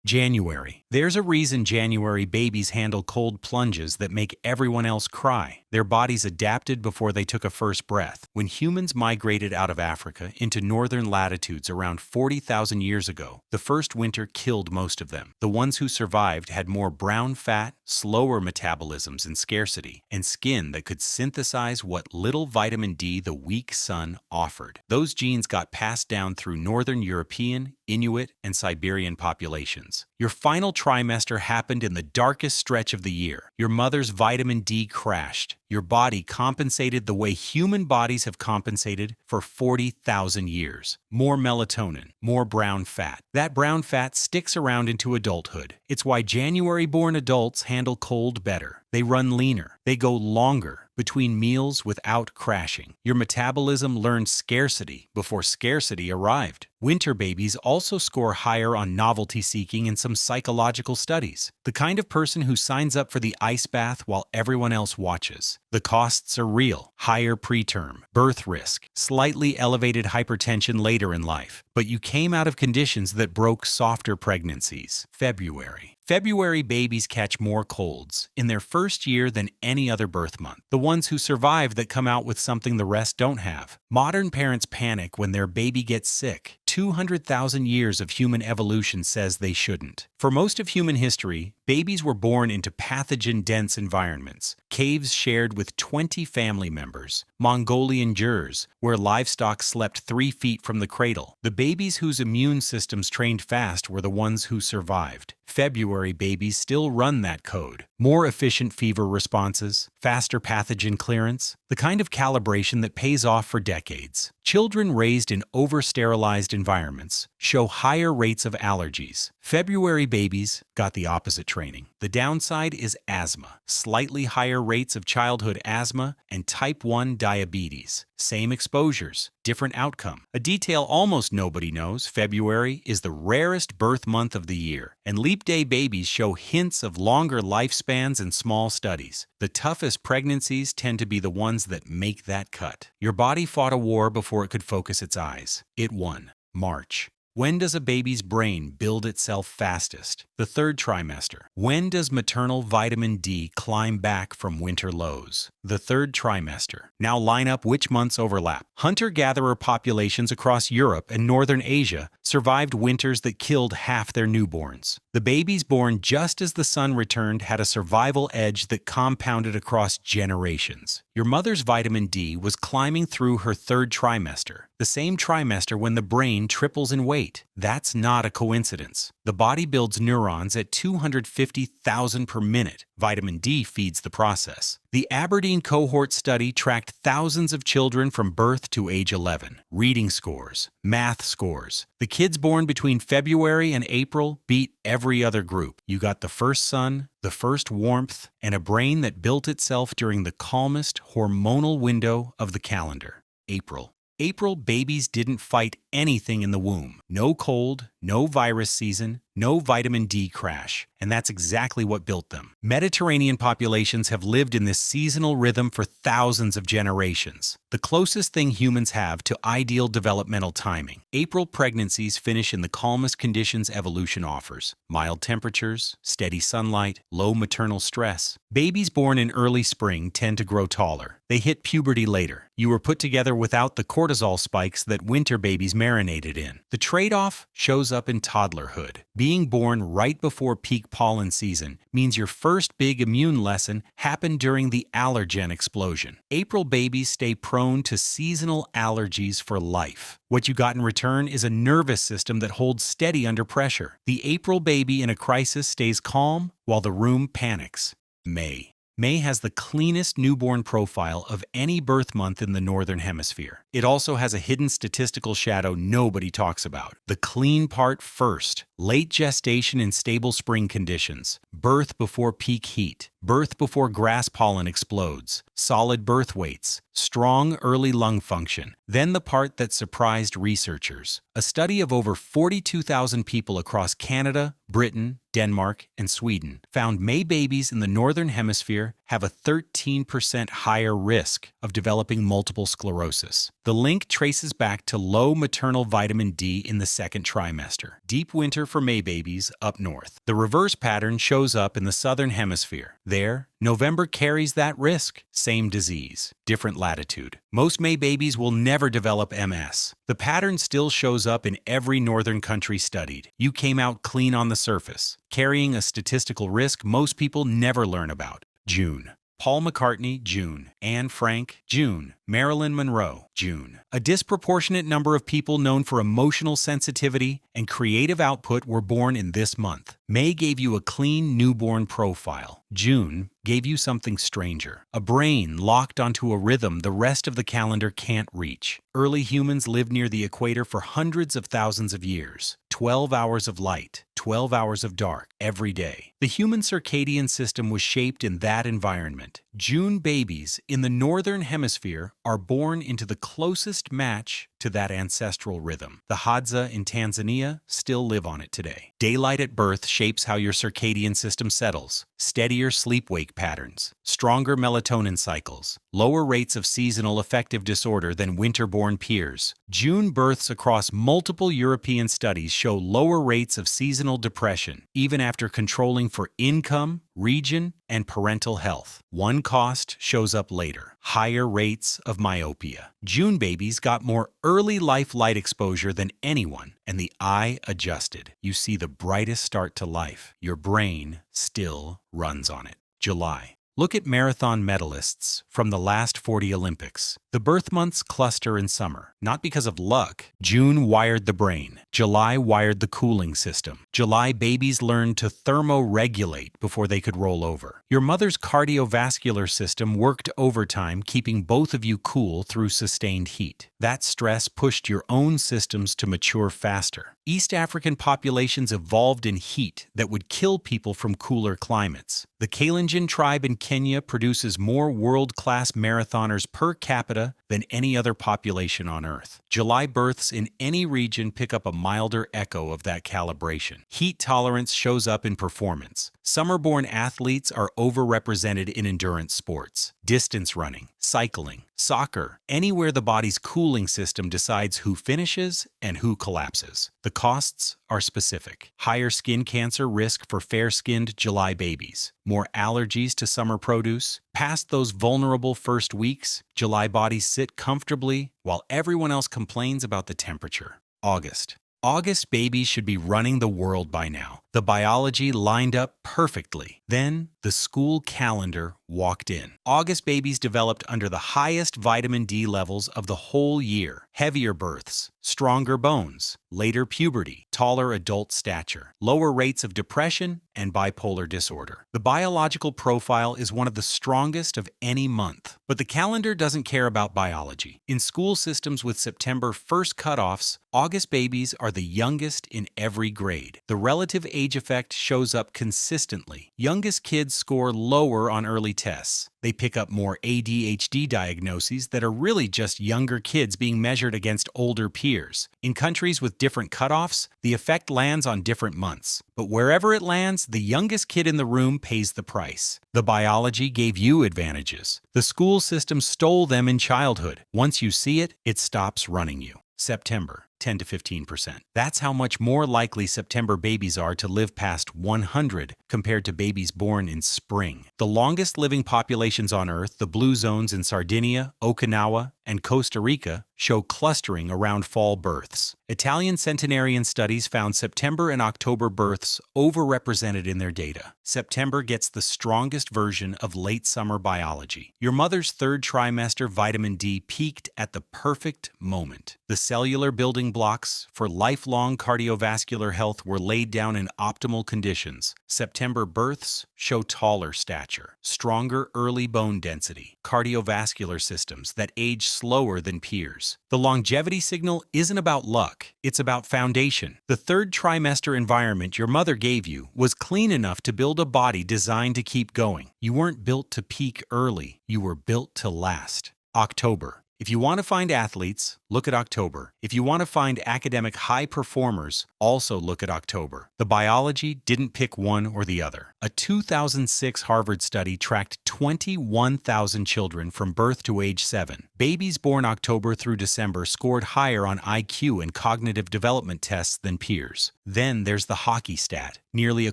January. There's a reason January babies handle cold plunges that make everyone else cry. Their bodies adapted before they took a first breath. When humans migrated out of Africa into northern latitudes around 40,000 years ago, the first winter killed most of them. The ones who survived had more brown fat, slower metabolisms and scarcity, and skin that could synthesize what little vitamin D the weak sun offered. Those genes got passed down through northern European, Inuit, and Siberian populations. Your final trimester happened in the darkest stretch of the year. Your mother's vitamin D crashed. Your body compensated the way human bodies have compensated for 40,000 years. More melatonin, more brown fat. That brown fat sticks around into adulthood. It's why January-born adults handle cold better. They run leaner. They go longer between meals without crashing. Your metabolism learned scarcity before scarcity arrived. Winter babies also score higher on novelty-seeking in some psychological studies. The kind of person who signs up for the ice bath while everyone else watches. The costs are real. Higher preterm, birth risk, slightly elevated hypertension later in life. But you came out of conditions that broke softer pregnancies. February. February babies catch more colds in their first year than any other birth month. The ones who survive that come out with something the rest don't have. Modern parents panic when their baby gets sick. 200,000 years of human evolution says they shouldn't. For most of human history, babies were born into pathogen-dense environments. Caves shared with 20 family members. Mongolian jurs, where livestock slept 3 feet from the cradle. The babies whose immune systems trained fast were the ones who survived. February babies still run that code. More efficient fever responses, faster pathogen clearance, the kind of calibration that pays off for decades. Children raised in over-sterilized environments show higher rates of allergies. February babies got the opposite training. The downside is asthma, slightly higher rates of childhood asthma and type 1 diabetes. Same exposures, different outcome. A detail almost nobody knows: February is the rarest birth month of the year, and leap day babies show hints of longer lifespans in small studies. The toughest pregnancies tend to be the ones that make that cut. Your body fought a war before it could focus its eyes. It won. March. When does a baby's brain build itself fastest? The third trimester. When does maternal vitamin D climb back from winter lows? The third trimester. Now line up which months overlap. Hunter-gatherer populations across Europe and northern Asia survived winters that killed half their newborns. The babies born just as the sun returned had a survival edge that compounded across generations. Your mother's vitamin D was climbing through her third trimester, the same trimester when the brain triples in weight. That's not a coincidence. The body builds neurons at 250,000 per minute. Vitamin D feeds the process. The Aberdeen cohort study tracked thousands of children from birth to age 11. Reading scores, math scores. The kids born between February and April beat every other group. You got the first sun, the first warmth, and a brain that built itself during the calmest hormonal window of the calendar, April. April babies didn't fight anything in the womb. No cold, no virus season, no vitamin D crash. And that's exactly what built them. Mediterranean populations have lived in this seasonal rhythm for thousands of generations. The closest thing humans have to ideal developmental timing. April pregnancies finish in the calmest conditions evolution offers. Mild temperatures, steady sunlight, low maternal stress. Babies born in early spring tend to grow taller. They hit puberty later. You were put together without the cortisol spikes that winter babies marinated in. The trade-off shows up in toddlerhood. Being born right before peak pollen season means your first big immune lesson happened during the allergen explosion. April babies stay prone to seasonal allergies for life. What you got in return is a nervous system that holds steady under pressure. The April baby in a crisis stays calm while the room panics. May. May has the cleanest newborn profile of any birth month in the Northern Hemisphere. It also has a hidden statistical shadow nobody talks about. The clean part first. Late gestation in stable spring conditions. Birth before peak heat. Birth before grass pollen explodes. Solid birth weights. Strong early lung function. Then the part that surprised researchers. A study of over 42,000 people across Canada, Britain, Denmark, and Sweden found May babies in the Northern Hemisphere have a 13% higher risk of developing multiple sclerosis. The The link traces back to low maternal vitamin D in the second trimester. Deep winter for May babies up north. The reverse pattern shows up in the southern hemisphere. There, November carries that risk. Same disease, different latitude. Most May babies will never develop MS. The pattern still shows up in every northern country studied. You came out clean on the surface, carrying a statistical risk most people never learn about. June. Paul McCartney, June. Anne Frank, June. Marilyn Monroe, June. A disproportionate number of people known for emotional sensitivity and creative output were born in this month. May gave you a clean newborn profile. June gave you something stranger, a brain locked onto a rhythm the rest of the calendar can't reach. Early humans lived near the equator for hundreds of thousands of years. 12 hours of light, 12 hours of dark every day. The human circadian system was shaped in that environment. June babies in the northern hemisphere are born into the closest match to that ancestral rhythm. The Hadza in Tanzania still live on it today. Daylight at birth shapes how your circadian system settles. Steadier sleep-wake patterns, stronger melatonin cycles, lower rates of seasonal affective disorder than winter-born peers. June births across multiple European studies show lower rates of seasonal depression, even after controlling for income, region, and parental health. One cost shows up later: higher rates of myopia. June babies got more early life light exposure than anyone, and the eye adjusted. You see the brightest start to life. Your brain still runs on it. July. Look at marathon medalists from the last 40 Olympics. The birth months cluster in summer, not because of luck. June wired the brain. July wired the cooling system. July babies learned to thermoregulate before they could roll over. Your mother's cardiovascular system worked overtime, keeping both of you cool through sustained heat. That stress pushed your own systems to mature faster. East African populations evolved in heat that would kill people from cooler climates. The Kalenjin tribe in Kenya produces more world-class marathoners per capita than any other population on Earth. July births in any region pick up a milder echo of that calibration. Heat tolerance shows up in performance. Summer-born athletes are overrepresented in endurance sports, distance running, cycling, soccer, anywhere the body's cooling system decides who finishes and who collapses. The costs are specific. Higher skin cancer risk for fair-skinned July babies. More allergies to summer produce. Past those vulnerable first weeks, July bodies sit comfortably while everyone else complains about the temperature. August. August babies should be running the world by now. The biology lined up perfectly. Then, the school calendar walked in. August babies developed under the highest vitamin D levels of the whole year. Heavier births, stronger bones, later puberty, taller adult stature, lower rates of depression and bipolar disorder. The biological profile is one of the strongest of any month. But the calendar doesn't care about biology. In school systems with September 1st cutoffs, August babies are the youngest in every grade. The relative age effect shows up consistently. Youngest kids score lower on early tests. They pick up more ADHD diagnoses that are really just younger kids being measured against older peers. In countries with different cutoffs, the effect lands on different months. But wherever it lands, the youngest kid in the room pays the price. The biology gave you advantages. The school system stole them in childhood. Once you see it, it stops running you. September. 10 to 15%. That's how much more likely September babies are to live past 100 compared to babies born in spring. The longest living populations on Earth, the blue zones in Sardinia, Okinawa, and Costa Rica, show clustering around fall births. Italian centenarian studies found September and October births overrepresented in their data. September gets the strongest version of late summer biology. Your mother's third trimester vitamin D peaked at the perfect moment. The cellular building blocks for lifelong cardiovascular health were laid down in optimal conditions. September births show taller stature, stronger early bone density, cardiovascular systems that age slower than peers. The longevity signal isn't about luck, it's about foundation. The third trimester environment your mother gave you was clean enough to build a body designed to keep going. You weren't built to peak early, you were built to last. October. If you want to find athletes, look at October. If you want to find academic high performers, also look at October. The biology didn't pick one or the other. A 2006 Harvard study tracked 21,000 children from birth to age 7. Babies born October through December scored higher on IQ and cognitive development tests than peers. Then there's the hockey stat. Nearly a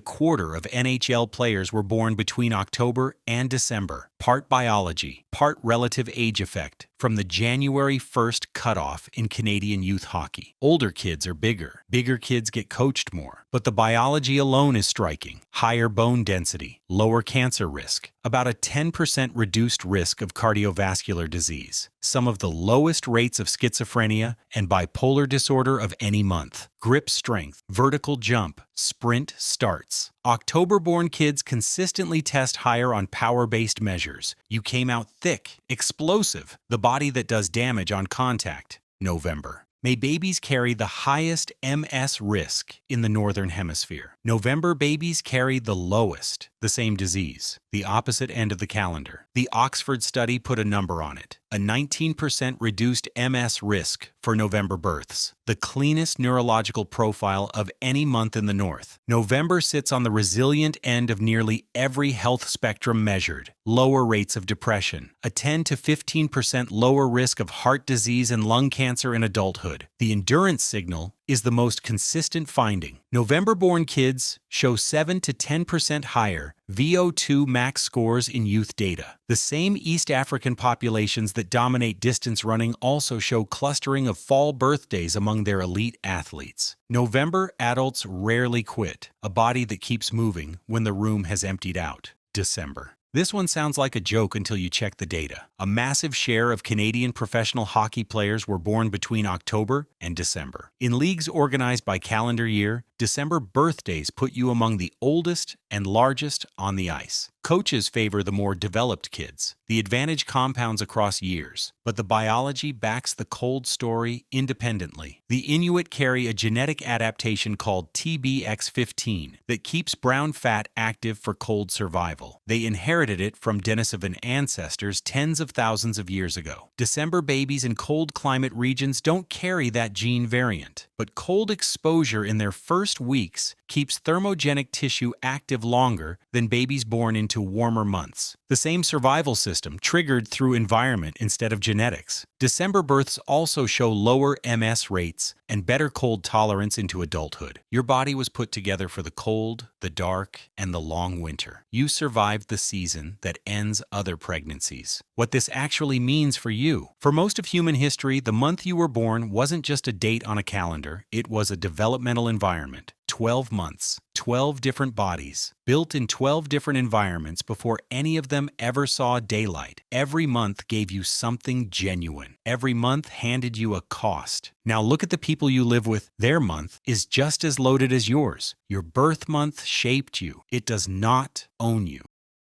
quarter of NHL players were born between October and December. Part biology, part relative age effect, from the January 1st cutoff in Canadian youth hockey. Older kids are bigger. Bigger kids get coached more. But the biology alone is striking. Higher bone density, lower cancer risk, about a 10% reduced risk of cardiovascular disease, some of the lowest rates of schizophrenia and bipolar disorder of any month. Grip strength, vertical jump, sprint starts. October-born kids consistently test higher on power-based measures. You came out thick, explosive, the body that does damage on contact. November. May babies carry the highest MS risk in the Northern Hemisphere. November babies carry the lowest, the same disease, the opposite end of the calendar. The Oxford study put a number on it, a 19% reduced MS risk for November births, the cleanest neurological profile of any month in the North. November sits on the resilient end of nearly every health spectrum measured. Lower rates of depression, a 10 to 15% lower risk of heart disease and lung cancer in adulthood. The endurance signal is the most consistent finding. November-born kids show 7 to 10% higher VO2 max scores in youth data. The same East African populations that dominate distance running also show clustering of fall birthdays among their elite athletes. November adults rarely quit, a body that keeps moving when the room has emptied out. December. This one sounds like a joke until you check the data. A massive share of Canadian professional hockey players were born between October and December. In leagues organized by calendar year, December birthdays put you among the oldest and largest on the ice. Coaches favor the more developed kids. The advantage compounds across years, but the biology backs the cold story independently. The Inuit carry a genetic adaptation called TBX15 that keeps brown fat active for cold survival. They inherited it from Denisovan ancestors tens of thousands of years ago. December babies in cold climate regions don't carry that gene variant, but cold exposure in their first weeks keeps thermogenic tissue active longer than babies born into warmer months. The same survival system triggered through environment instead of genetics. December births also show lower MS rates and better cold tolerance into adulthood. Your body was put together for the cold, the dark, and the long winter. You survived the season that ends other pregnancies. What this actually means for you. For most of human history, the month you were born wasn't just a date on a calendar, it was a developmental environment. 12 months, 12 different bodies, built in 12 different environments before any of them ever saw daylight. Every month gave you something genuine. Every month handed you a cost. Now look at the people you live with. Their month is just as loaded as yours. Your birth month shaped you. It does not own you.